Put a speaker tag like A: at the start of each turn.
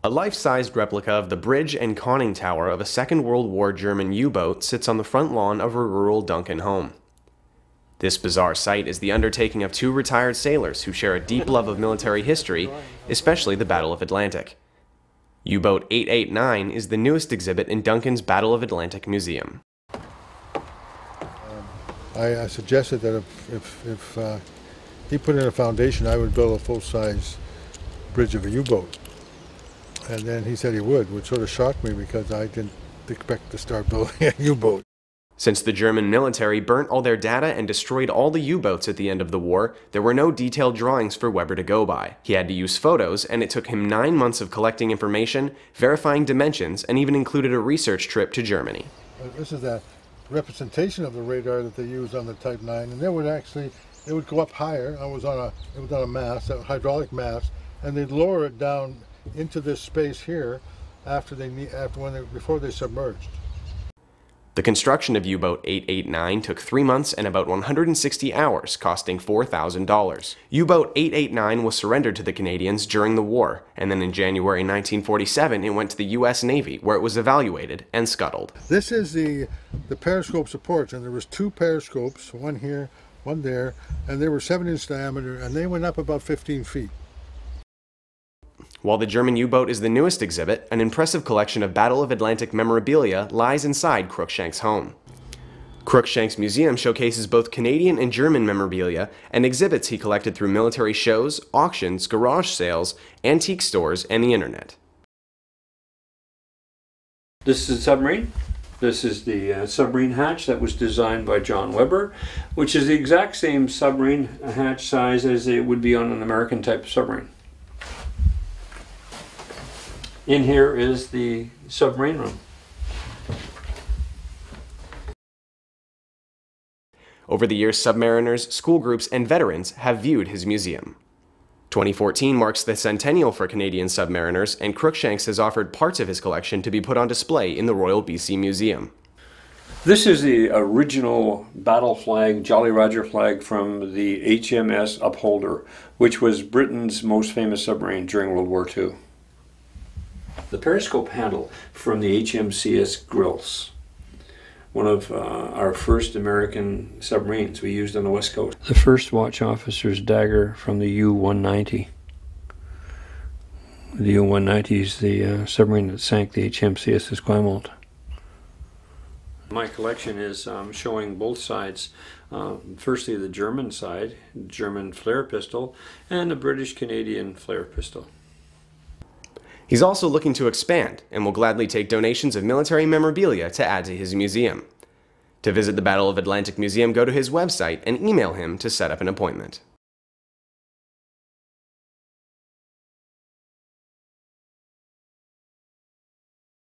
A: A life-sized replica of the bridge and conning tower of a Second World War German U-boat sits on the front lawn of a rural Duncan home. This bizarre sight is the undertaking of two retired sailors who share a deep love of military history, especially the Battle of Atlantic. U-boat 889 is the newest exhibit in Duncan's Battle of Atlantic Museum.
B: I suggested that if he put in a foundation, I would build a full-size bridge of a U-boat. And then he said he would, which sort of shocked me because I didn't expect to start building a U-boat.
A: Since the German military burnt all their data and destroyed all the U-boats at the end of the war, there were no detailed drawings for Weber to go by. He had to use photos, and it took him 9 months of collecting information, verifying dimensions, and even included a research trip to Germany.
B: This is a representation of the radar that they used on the Type 9, and they would go up higher. It was on a mast, a hydraulic mast, and they'd lower it down into this space here before they submerged.
A: The construction of U-boat 889 took 3 months and about 160 hours, costing $4,000. U-boat 889 was surrendered to the Canadians during the war, and then in January 1947 it went to the U.S. Navy, where it was evaluated and scuttled.
B: This is the periscope supports, and there was 2 periscopes, one here, one there, and they were 7-inch diameter, and they went up about 15 feet.
A: While the German U-boat is the newest exhibit, an impressive collection of Battle of Atlantic memorabilia lies inside Cruikshank's home. Cruikshank's museum showcases both Canadian and German memorabilia and exhibits he collected through military shows, auctions, garage sales, antique stores, and the internet.
C: This is a submarine. This is the submarine hatch that was designed by John Weber, which is the exact same submarine hatch size as it would be on an American type of submarine. In here is the submarine room.
A: Over the years, submariners, school groups, and veterans have viewed his museum. 2014 marks the centennial for Canadian submariners, and Cruikshanks has offered parts of his collection to be put on display in the Royal BC Museum.
C: This is the original battle flag, Jolly Roger flag from the HMS Upholder, which was Britain's most famous submarine during World War II. The periscope handle from the HMCS Grills, one of our first American submarines we used on the West Coast. The first watch officer's dagger from the U-190. The U-190 is the submarine that sank the HMCS Esquimalt. My collection is showing both sides. Firstly, the German side, German flare pistol, and the British-Canadian flare pistol.
A: He's also looking to expand and will gladly take donations of military memorabilia to add to his museum. To visit the Battle of Atlantic Museum, go to his website and email him to set up an appointment.